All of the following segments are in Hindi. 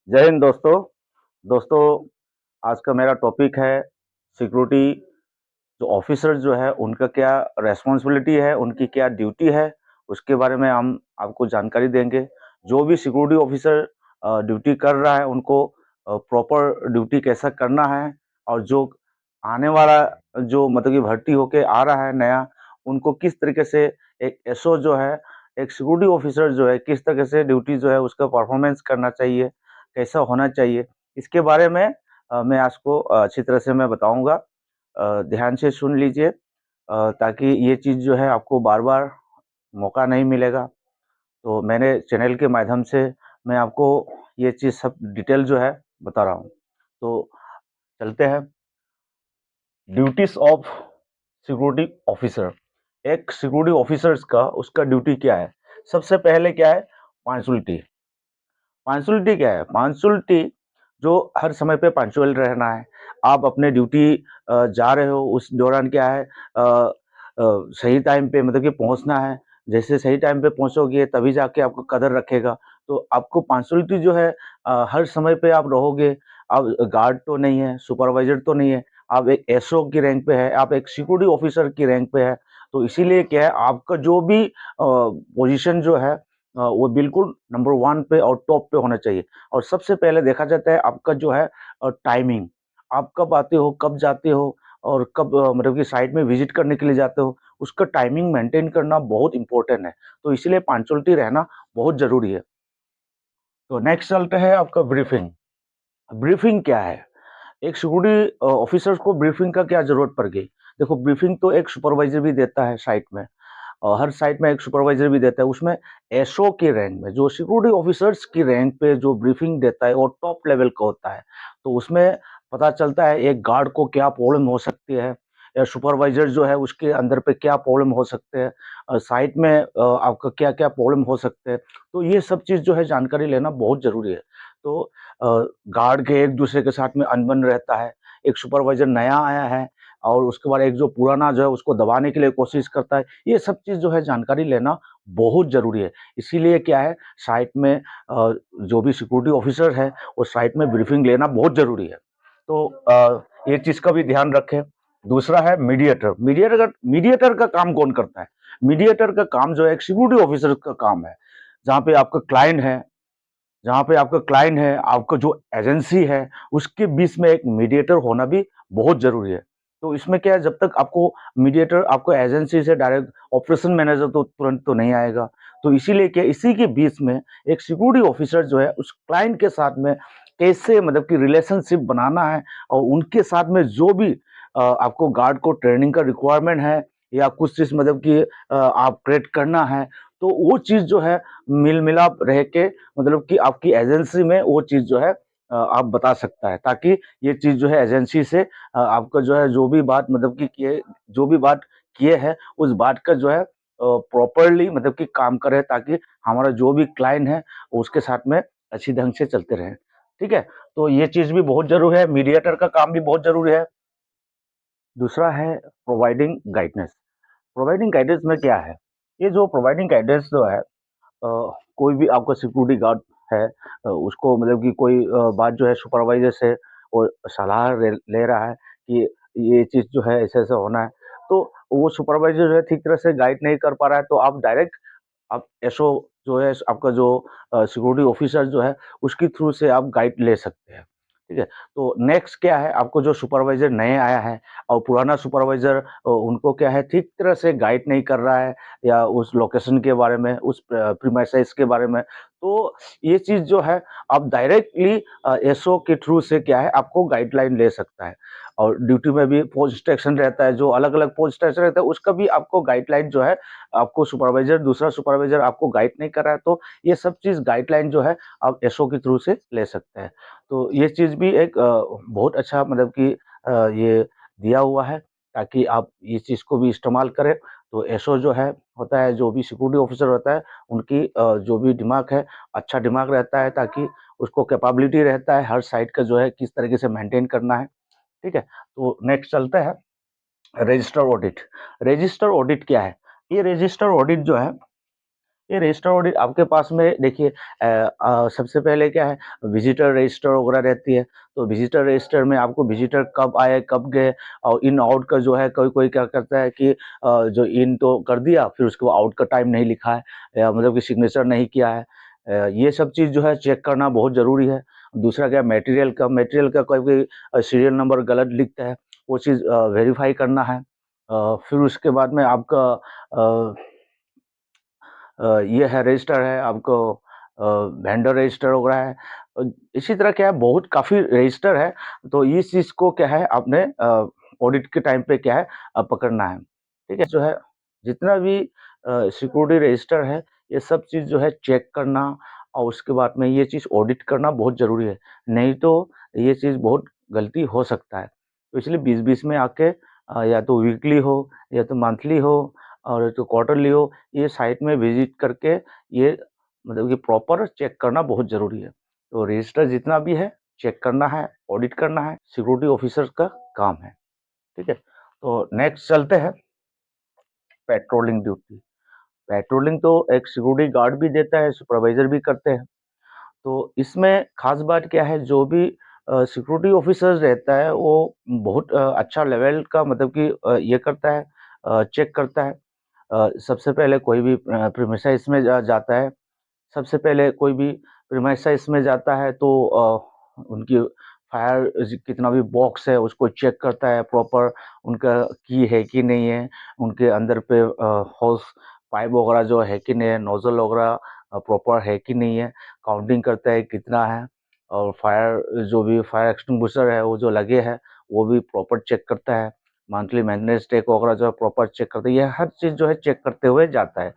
जय हिंद दोस्तों। दोस्तों, आज का मेरा टॉपिक है सिक्योरिटी। जो ऑफिसर जो है उनका क्या रेस्पॉन्सिबिलिटी है, उनकी क्या ड्यूटी है, उसके बारे में हम आपको जानकारी देंगे। जो भी सिक्योरिटी ऑफिसर ड्यूटी कर रहा है उनको प्रॉपर ड्यूटी कैसा करना है, और जो आने वाला जो मतलब कि भर्ती होके आ रहा है नया, उनको किस तरीके से एक एसओ जो है, एक सिक्योरिटी ऑफिसर जो है किस तरह से ड्यूटी जो है उसका परफॉर्मेंस करना चाहिए, कैसा होना चाहिए, इसके बारे में मैं आपको अच्छी तरह से मैं बताऊंगा। ध्यान से सुन लीजिए, ताकि ये चीज़ जो है आपको बार-बार मौका नहीं मिलेगा। तो मैंने चैनल के माध्यम से मैं आपको ये चीज़ सब डिटेल जो है बता रहा हूँ। तो चलते हैं। Duties of security officer. एक सिक्योरिटी ऑफिसर्स का उसका ड्यूटी क्या है? सबसे पहले क्या है? पंक्चुअलिटी। पंक्चुअलिटी क्या है? पंक्चुअलिटी जो हर समय पे पंक्चुअल रहना है। आप अपने ड्यूटी जा रहे हो, उस दौरान क्या है, सही टाइम पे मतलब कि पहुँचना है। जैसे सही टाइम पे पहुँचोगे तभी जाके आपको कदर रखेगा। तो आपको पंक्चुअलिटी जो है, हर समय पे आप रहोगे। आप गार्ड तो नहीं है, सुपरवाइज़र तो नहीं है, आप एक एसओ की रैंक पे है, आप एक सिक्योरिटी ऑफिसर की रैंक पे है। तो इसीलिए क्या है, आपका जो भी पोज़ीशन जो है, वो बिल्कुल नंबर 1 पे और टॉप पे होना चाहिए। और सबसे पहले देखा जाता है आपका जो है टाइमिंग। आप कब आते हो, कब जाते हो, और कब मतलब कि साइट में विज़िट करने के लिए जाते हो, उसका टाइमिंग मेंटेन करना बहुत इम्पोर्टेंट है। तो इसीलिए पंक्चुअलिटी रहना बहुत ज़रूरी है। तो नेक्स्ट चलते हैं आपका ब्रीफिंग। ब्रीफिंग क्या है? एक सिक्योरिटी ऑफिसर्स को ब्रीफिंग का क्या ज़रूरत पड़ गई? देखो, ब्रीफिंग तो एक सुपरवाइज़र भी देता है साइट में। हर साइट में एक सुपरवाइज़र भी देता है। उसमें एसओ की रैंक में जो सिक्योरिटी ऑफिसर्स की रैंक पे जो ब्रीफिंग देता है वो टॉप लेवल का होता है। तो उसमें पता चलता है एक गार्ड को क्या प्रॉब्लम हो सकती है, या सुपरवाइज़र जो है उसके अंदर पे क्या प्रॉब्लम हो सकते हैं, साइट में आपका क्या-क्या प्रॉब्लम हो सकते हैं। तो ये सब चीज़ जो है जानकारी लेना बहुत ज़रूरी है। तो अ, गार्ड के एक-दूसरे के साथ में अनबन रहता है। एक सुपरवाइज़र नया आया है और उसके बाद एक जो पुराना जो है उसको दबाने के लिए कोशिश करता है। ये सब चीज़ जो है जानकारी लेना बहुत ज़रूरी है। इसीलिए क्या है, साइट में जो भी सिक्योरिटी ऑफिसर है वो साइट में ब्रीफिंग लेना बहुत ज़रूरी है। तो ये चीज़ का भी ध्यान रखें। दूसरा है मीडिएटर। मीडिएटर का काम कौन करता है? मीडिएटर का काम जो है एक सिक्योरिटी ऑफिसर का काम है। जहाँ पे आपका क्लाइंट है जहाँ पे आपका क्लाइंट है, आपका जो एजेंसी है, उसके बीच में एक मीडिएटर होना भी बहुत ज़रूरी है। तो इसमें क्या है, जब तक आपको मीडिएटर आपको एजेंसी से डायरेक्ट ऑपरेशन मैनेजर तो तुरंत तो नहीं आएगा। तो इसीलिए क्या इसी के बीच में एक सिक्योरिटी ऑफिसर जो है उस क्लाइंट के साथ में कैसे मतलब कि रिलेशनशिप बनाना है, और उनके साथ में जो भी आपको गार्ड को ट्रेनिंग का रिक्वायरमेंट है, या कुछ चीज़ मतलब कि आप क्रिएट करना है, तो वो चीज़ जो है मिल-मिलाप रह के मतलब कि आपकी एजेंसी में वो चीज़ जो है आप बता सकता है, ताकि ये चीज़ जो है एजेंसी से आपका जो है जो भी बात मतलब कि किए जो भी बात किए हैं, उस बात का जो है प्रॉपर्ली मतलब कि काम करे, ताकि हमारा जो भी क्लाइंट है उसके साथ में अच्छी ढंग से चलते रहें। ठीक है? तो ये चीज़ भी बहुत ज़रूरी है, मीडिएटर का काम भी बहुत ज़रूरी है। दूसरा है प्रोवाइडिंग गाइडेंस। प्रोवाइडिंग गाइडेंस में क्या है? ये जो प्रोवाइडिंग गाइडेंस जो है, कोई भी आपका सिक्योरिटी गार्ड है, उसको मतलब कि कोई बात जो है सुपरवाइज़र से वो सलाह ले रहा है कि ये चीज़ जो है ऐसे-ऐसे होना है। तो वो सुपरवाइज़र जो है ठीक तरह से गाइड नहीं कर पा रहा है, तो आप डायरेक्ट आप एसओ जो है आपका जो सिक्योरिटी ऑफिसर जो है उसके थ्रू से आप गाइड ले सकते हैं। ठीक है? तो नेक्स्ट क्या है, आपको जो सुपरवाइज़र नए आया है और पुराना सुपरवाइज़र उनको क्या है ठीक तरह से गाइड नहीं कर रहा है, या उस लोकेशन के बारे में, उस प्रीमाइसेस के बारे में। तो ये चीज़ जो है आप डायरेक्टली एसओ के थ्रू से क्या है आपको गाइडलाइन ले सकता है। और ड्यूटी में भी पोस्ट इंस्ट्रक्शन रहता है, जो अलग-अलग पोस्ट इंस्ट्रक्शन रहता है उसका भी आपको गाइडलाइन जो है, आपको सुपरवाइज़र दूसरा सुपरवाइज़र आपको गाइड नहीं कर रहा है, तो ये सब चीज़ गाइडलाइन जो है आप एसओ के थ्रू से ले सकते हैं। तो ये चीज़ भी एक बहुत अच्छा मतलब कि ये दिया हुआ है, ताकि आप ये चीज़ को भी इस्तेमाल करें। तो एसओ जो है होता है, जो भी सिक्योरिटी ऑफिसर होता है, उनकी जो भी दिमाग है, अच्छा दिमाग रहता है, ताकि उसको कैपेबिलिटी रहता है हर साइट का जो है किस तरीके से मेंटेन करना है। ठीक है? तो नेक्स्ट चलता है रजिस्टर ऑडिट। रजिस्टर ऑडिट क्या है? ये रजिस्टर ऑडिट जो है, ये रजिस्टर ऑडिट आपके पास में देखिए सबसे पहले क्या है, विजिटर रजिस्टर वगैरह रहती है। तो विजिटर रजिस्टर में आपको विजिटर कब आए, कब गए, और इन आउट का जो है कोई-कोई क्या करता है कि जो इन तो कर दिया, फिर उसके बाद आउट का टाइम नहीं लिखा है या मतलब कि सिग्नेचर नहीं किया है। ये सब चीज़ जो है चेक करना बहुत ज़रूरी है। दूसरा क्या, मटेरियल का कोई भी सीरियल नंबर गलत लिखता है, वो चीज़ वेरीफाई करना है। फिर उसके बाद में आपका अ ये है रजिस्टर है आपको, वेंडर रजिस्टर वगैरह है। इसी तरह क्या है, बहुत काफ़ी रजिस्टर है, तो इस चीज़ को क्या है आपने ऑडिट के टाइम पे क्या है पकड़ना है, ठीक है? जो है जितना भी सिक्योरिटी रजिस्टर है, ये सब चीज़ जो है चेक करना और उसके बाद में ये चीज़ ऑडिट करना बहुत ज़रूरी है, नहीं तो ये चीज़ बहुत गलती हो सकता है। तो इसलिए बीच-बीच में आके या तो वीकली हो या तो मंथली हो और तो क्वार्टरली हो, ये साइट में विज़िट करके ये मतलब कि प्रॉपर चेक करना बहुत ज़रूरी है। तो रजिस्टर जितना भी है चेक करना है, ऑडिट करना है, सिक्योरिटी ऑफिसर का काम है, ठीक है? तो नेक्स्ट चलते हैं, पेट्रोलिंग ड्यूटी। पेट्रोलिंग तो एक सिक्योरिटी गार्ड भी देता है, सुपरवाइज़र भी करते हैं। तो इसमें ख़ास बात क्या है, जो भी सिक्योरिटी ऑफिसर्स रहता है वो बहुत अच्छा लेवल का मतलब कि ये करता है, चेक करता है। सबसे पहले कोई भी प्रीमिसाइज़ में जाता है, सबसे पहले कोई भी प्रीमाइसेस में जाता है तो उनकी फायर कितना भी बॉक्स है उसको चेक करता है प्रॉपर, उनका की है कि नहीं है, उनके अंदर पे होस पाइप वगैरह जो है कि नहीं है, नोज़ल वगैरह प्रॉपर है कि नहीं है, काउंटिंग करता है कितना है, और फायर जो भी फायर एक्सटिंग्विशर है वो जो लगे हैं, वो भी प्रॉपर चेक करता है। मंथली मेंटेनेंस चेक वगैरह जो है प्रॉपर चेक करता है, ये हर चीज़ जो है चेक करते हुए जाता है।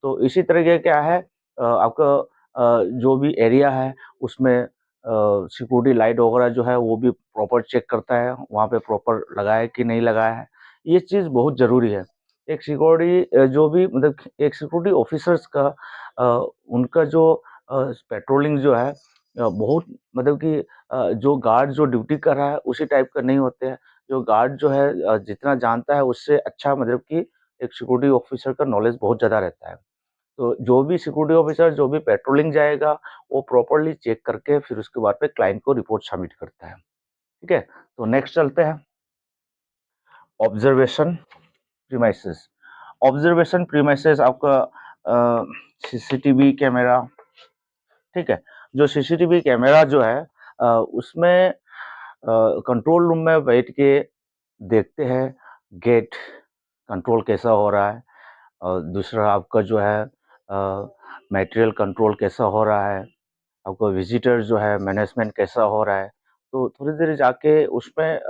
तो इसी तरीके क्या है, आपका जो भी एरिया है उसमें सिक्योरिटी लाइट वगैरह जो है वो भी प्रॉपर चेक करता है, वहाँ पे प्रॉपर लगाया है कि नहीं लगाया है। ये चीज़ बहुत ज़रूरी है। एक सिक्योरिटी जो भी मतलब एक सिक्योरिटी ऑफिसर्स का उनका जो पेट्रोलिंग जो है बहुत मतलब कि जो गार्ड जो ड्यूटी कर रहा है उसी टाइप का नहीं होते हैं। जो गार्ड जो है जितना जानता है उससे अच्छा मतलब कि एक सिक्योरिटी ऑफिसर का नॉलेज बहुत ज़्यादा रहता है। तो जो भी सिक्योरिटी ऑफिसर जो भी पेट्रोलिंग जाएगा, वो प्रॉपर्ली चेक करके फिर उसके बाद में क्लाइंट को रिपोर्ट सबमिट करता है। ठीक है? तो नेक्स्ट चलते हैं, ऑब्जर्वेशन प्रीमाइसेस। ऑब्जर्वेशन प्रीमाइसेस आपका सीसीटीवी कैमरा, ठीक है? जो सीसीटीवी कैमरा जो है उसमें कंट्रोल रूम में बैठ के देखते हैं गेट कंट्रोल कैसा हो रहा है, और दूसरा आपका जो है मटेरियल कंट्रोल कैसा हो रहा है, आपका विजिटर जो है मैनेजमेंट कैसा हो रहा है। तो थोड़ी देर जाके उसमें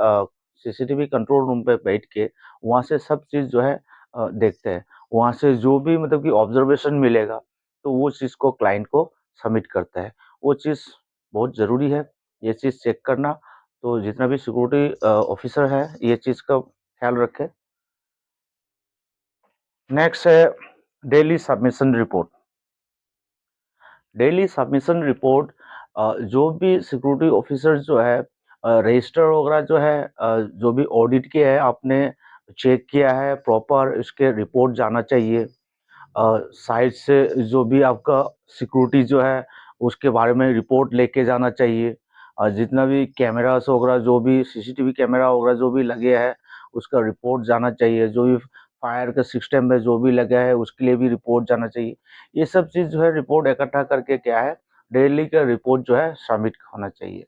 सीसीटीवी कंट्रोल रूम पे बैठ के वहाँ से सब चीज़ जो है देखते हैं। वहाँ से जो भी मतलब कि ऑब्ज़र्वेशन मिलेगा, तो वो चीज़ को क्लाइंट को सबमिट करता है। वो चीज़ बहुत ज़रूरी है, ये चीज़ चेक करना। तो जितना भी सिक्योरिटी ऑफ़िसर है, ये चीज़ का ख़्याल रखें। नेक्स्ट है daily submission report. Daily submission report जो भी सिक्योरिटी ऑफिसर जो है रजिस्टर वगैरह जो है जो भी ऑडिट किया है आपने चेक किया है प्रॉपर, इसके रिपोर्ट जाना चाहिए। साइट से जो भी आपका सिक्योरिटी जो है उसके बारे में रिपोर्ट लेके जाना चाहिए। जितना भी कैमरास वगैरह जो भी सीसीटीवी कैमरा वगैरह जो भी लगे हैं उसका रिपोर्ट जाना चाहिए। जो भी फायर का सिस्टम में जो भी लगा है उसके लिए भी रिपोर्ट जाना चाहिए। ये सब चीज़ जो है रिपोर्ट इकट्ठा करके क्या है डेली का रिपोर्ट जो है सबमिट होना चाहिए।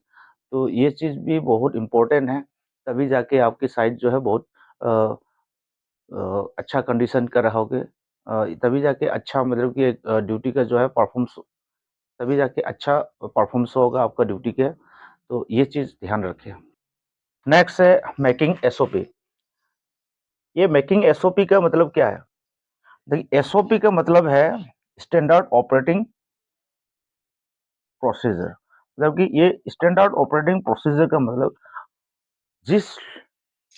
तो ये चीज़ भी बहुत इम्पोर्टेंट है, तभी जाके आपकी साइट जो है बहुत अ अच्छा कंडीशन का रहोगे, तभी जाके अच्छा मतलब कि एक ड्यूटी का जो है परफ़ॉर्मेंस, तभी जाके अच्छा परफ़ॉर्मेंस होगा आपका ड्यूटी के, तो ये चीज़ ध्यान रखें। नेक्स्ट है मेकिंग एसओपी। ये मेकिंग एसओपी का मतलब क्या है? देखिए एसओपी का मतलब है स्टैंडर्ड ऑपरेटिंग प्रोसीजर, मतलब कि ये स्टैंडर्ड ऑपरेटिंग प्रोसीजर का मतलब जिस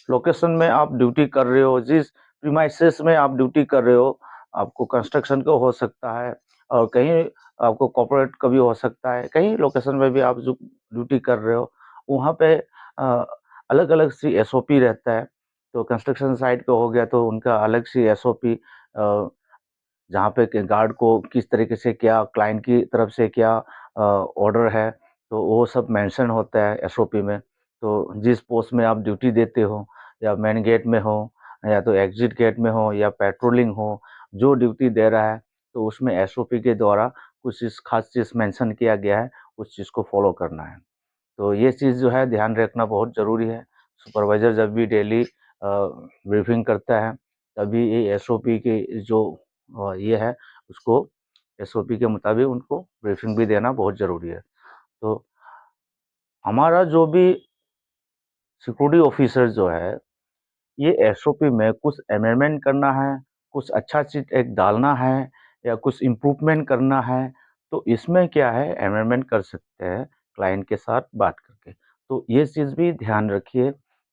लोकेशन में आप ड्यूटी कर रहे हो, जिस प्रीमाइसेस में आप ड्यूटी कर रहे हो, आपको कंस्ट्रक्शन का हो सकता है और कहीं आपको कॉर्पोरेट का भी हो सकता है, कहीं लोकेशन में भी आप जो ड्यूटी कर रहे हो, वहाँ पे अलग-अलग सी एसओपी रहता है। तो कंस्ट्रक्शन साइट का हो गया तो उनका अलग सी एसओपी जहाँ पे कि गार्ड को किस तरीके से क्या क्लाइंट की तरफ से क्या ऑर्डर है, तो वो सब मेंशन होता है एसओपी में। तो जिस पोस्ट में आप ड्यूटी देते हो, या मेन गेट में हो, या तो एग्जिट गेट में हो, या पेट्रोलिंग हो, जो ड्यूटी दे रहा है, तो उसमें एसओपी के द्वारा कुछ चीज़ खास चीज़ मेंशन किया गया है, उस चीज़ को फॉलो करना है। तो ये चीज़ जो है ध्यान रखना बहुत ज़रूरी है। सुपरवाइज़र जब भी डेली ब्रीफिंग करता है, तभी ये एसओपी के जो ये है, उसको एसओपी के मुताबिक उनको ब्रीफिंग भी देना बहुत ज़रूरी है। तो हमारा जो भी सिक्योरिटी ऑफिसर जो है, ये एसओपी में कुछ अमेंडमेंट करना है, कुछ अच्छा चीज़ एक डालना है, या कुछ इम्प्रूवमेंट करना है, तो इसमें क्या है अमेंडमेंट कर सकते हैं क्लाइंट के साथ बात करके। तो ये चीज़ भी ध्यान रखिए,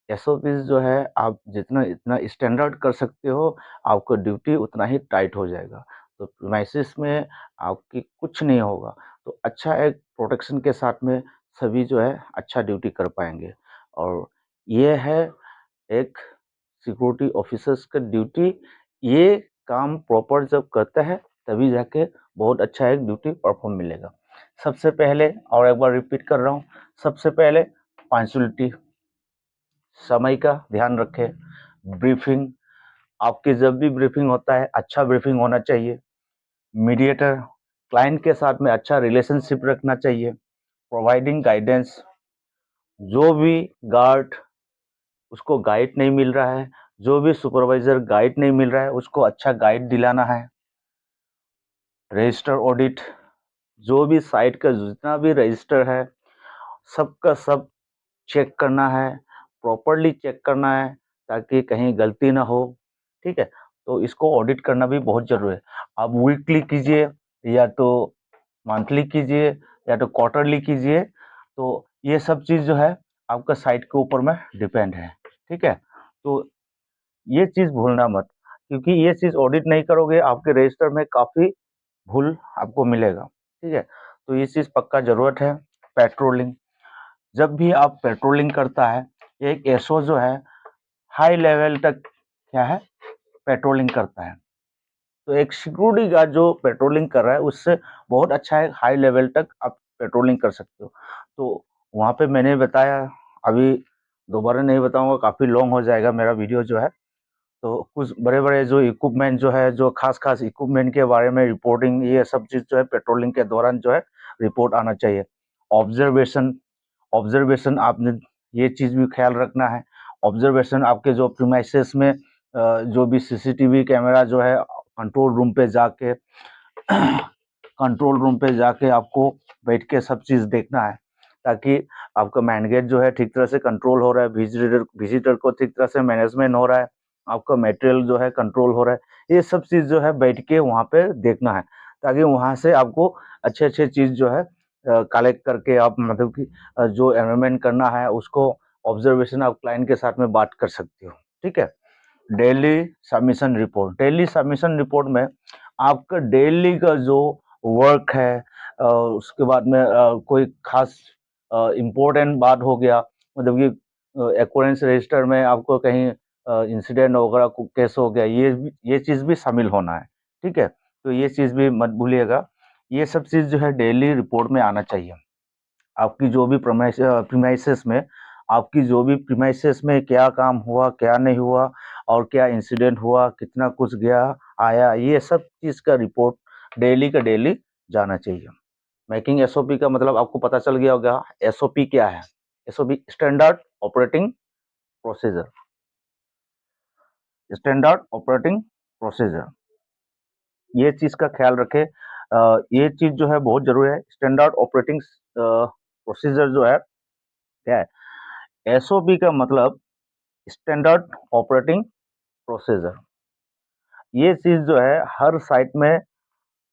एसओपीज़ जो है आप जितना इतना स्टैंडर्ड कर सकते हो, आपका ड्यूटी उतना ही टाइट हो जाएगा। तो प्रीमाइसेस में आपकी कुछ नहीं होगा, तो अच्छा एक प्रोटेक्शन के साथ में सभी जो है अच्छा ड्यूटी कर पाएँगे। और ये है एक सिक्योरिटी ऑफिसर्स का ड्यूटी, ये काम प्रॉपर जब करता है, तभी जाके बहुत अच्छा एक ड्यूटी परफॉर्म मिलेगा। सबसे पहले और एक बार रिपीट कर रहा हूँ, सबसे पहले पंक्चुअलिटी, समय का ध्यान रखें। ब्रीफिंग, आपकी जब भी ब्रीफिंग होता है, अच्छा ब्रीफिंग होना चाहिए। मीडिएटर, क्लाइंट के साथ में अच्छा रिलेशनशिप रखना चाहिए। प्रोवाइडिंग गाइडेंस, जो भी गार्ड उसको गाइड नहीं मिल रहा है, जो भी सुपरवाइजर गाइड नहीं मिल रहा है, उसको अच्छा गाइड दिलाना है। रजिस्टर ऑडिट, जो भी साइट का जितना भी रजिस्टर है, सबका सब चेक करना है, प्रॉपरली चेक करना है, ताकि कहीं गलती ना हो, ठीक है? तो इसको ऑडिट करना भी बहुत ज़रूरी है। आप वीकली कीजिए, या तो मंथली कीजिए, या तो क्वार्टरली कीजिए, तो ये सब चीज़ जो है आपका साइट के ऊपर में डिपेंड है, ठीक है? तो ये चीज़ भूलना मत, क्योंकि ये चीज़ ऑडिट नहीं करोगे, आपके रजिस्टर में काफ़ी भूल आपको मिलेगा, ठीक है? तो ये चीज़ पक्का ज़रूरत है। पेट्रोलिंग, जब भी आप पेट्रोलिंग करता है, एक एसओ जो है हाई लेवल तक क्या है पेट्रोलिंग करता है। तो एक सिक्योरिटी गार्ड जो पेट्रोलिंग कर रहा है, उससे बहुत अच्छा है, हाई लेवल तक आप पेट्रोलिंग कर सकते हो। तो वहाँ पे मैंने बताया, अभी दोबारा नहीं बताऊँगा, काफ़ी लॉन्ग हो जाएगा मेरा वीडियो जो है। तो कुछ बड़े-बड़े जो इक्विपमेंट जो है, जो खास-खास इक्विपमेंट के बारे में रिपोर्टिंग, ये सब चीज़ जो है पेट्रोलिंग के दौरान जो है रिपोर्ट आना चाहिए। ऑब्जर्वेशन, ऑब्जर्वेशन आपने ये चीज़ भी ख्याल रखना है। ऑब्जर्वेशन आपके जो प्रीमाइसेस में जो भी सीसीटीवी कैमरा जो है, कंट्रोल रूम पे जाके कंट्रोल रूम पे जाके आपको बैठ के सब चीज़ देखना है, ताकि आपका मैन गेट जो है ठीक तरह से कंट्रोल हो रहा है, विजिटर विजिटर को ठीक तरह से मैनेजमेंट हो रहा है, आपका मटेरियल जो है कंट्रोल हो रहा है। ये सब चीज़ जो है बैठ के वहाँ पे देखना है, ताकि वहाँ से आपको अच्छे-अच्छे चीज़ जो है कलेक्ट करके आप मतलब कि जो एनवायरनमेंट करना है, उसको ऑब्जर्वेशन आप क्लाइंट के साथ में बात कर सकते हो, ठीक है? Daily submission report, daily submission report में आपका डेली का जो वर्क है, उसके बाद में कोई खास इम्पोर्टेंट बात हो गया, मतलब कि एक्वेरेंस रजिस्टर में आपको कहीं इंसिडेंट वगैरह केस हो गया, ये चीज़ भी शामिल होना है, ठीक है? तो ये चीज़ भी मत भूलिएगा। ये सब चीज़ जो है डेली रिपोर्ट में आना चाहिए। आपकी जो भी प्रीमाइसेस में, आपकी जो भी प्रीमाइसेस में क्या काम हुआ, क्या नहीं हुआ, और क्या इंसिडेंट हुआ, कितना कुछ गया, आया, ये सब चीज़ का रिपोर्ट डेली का डेली जाना चाहिए। मेकिंग एसओपी का मतलब आपको पता चल गया होगा, एसओपी क्या है? SOP standard operating procedure, standard operating procedure. ये चीज़ का ख्याल रखें। ये चीज़ जो है बहुत ज़रूरी है। स्टैंडर्ड ऑपरेटिंग प्रोसीजर जो है, क्या है? एसओपी का मतलब स्टैंडर्ड ऑपरेटिंग प्रोसीजर। ये चीज़ जो है हर साइट में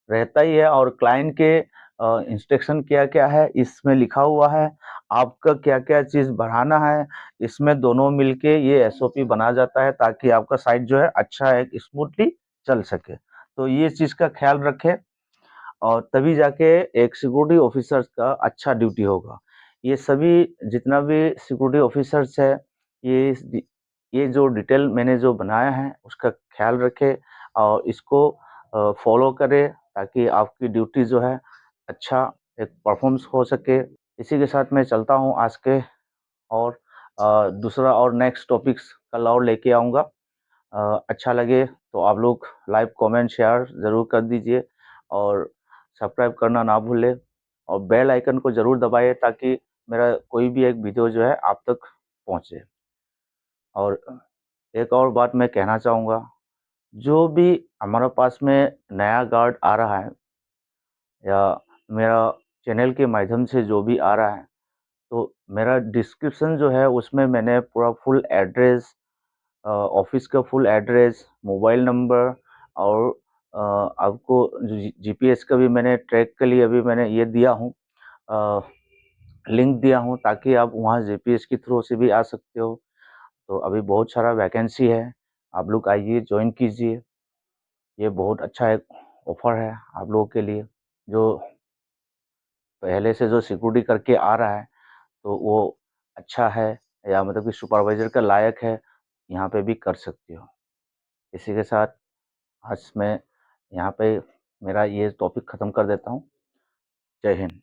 रहता ही है, और क्लाइंट के इंस्ट्रक्शन क्या-क्या है इसमें लिखा हुआ है, आपका क्या-क्या चीज़ बढ़ाना है, इसमें दोनों मिलके ये एसओपी बना जाता है, ताकि आपका साइट जो है अच्छा एक स्मूथली चल सके। तो ये चीज़ का ख्याल रखें, और तभी जाके एक सिक्योरिटी ऑफिसर्स का अच्छा ड्यूटी होगा। ये सभी जितना भी सिक्योरिटी ऑफिसर्स है, ये ये जो डिटेल मैंने जो बनाया है, उसका ख्याल रखें, और इसको फॉलो करें ताकि आपकी ड्यूटी जो है अच्छा एक परफॉर्मेंस हो सके। इसी के साथ मैं चलता हूँ आज के, और दूसरा और नेक्स्ट टॉपिक्स कल और लेके आऊँगा। अच्छा लगे तो आप लोग लाइक, कमेंट, शेयर ज़रूर कर दीजिए, और सब्सक्राइब करना ना भूलें, और बेल आइकन को ज़रूर दबाइए ताकि मेरा कोई भी एक वीडियो जो है आप तक पहुँचे। और एक और बात मैं कहना चाहूँगा, जो भी हमारे पास में नया गार्ड आ रहा है या मेरा चैनल के माध्यम से जो भी आ रहा है, तो मेरा डिस्क्रिप्शन जो है उसमें मैंने पूरा फुल एड्रेस, ऑफिस का फुल एड्रेस, मोबाइल नंबर, और आपको जीपीएस का भी मैंने ट्रैक के लिए अभी मैंने ये दिया हूँ, लिंक दिया हूँ, ताकि आप वहाँ जीपीएस के थ्रू से भी आ सकते हो। तो अभी बहुत सारा वैकेंसी है, आप लोग आइए, ज्वाइन कीजिए। ये बहुत अच्छा एक ऑफर है आप लोगों के लिए, जो पहले से जो सिक्योरिटी करके आ रहा है तो वो अच्छा है, या मतलब कि सुपरवाइज़र का लायक है, यहाँ पे भी कर सकते हो। इसी के साथ आज मैं यहाँ पे मेरा ये टॉपिक ख़त्म कर देता हूँ। जय हिंद।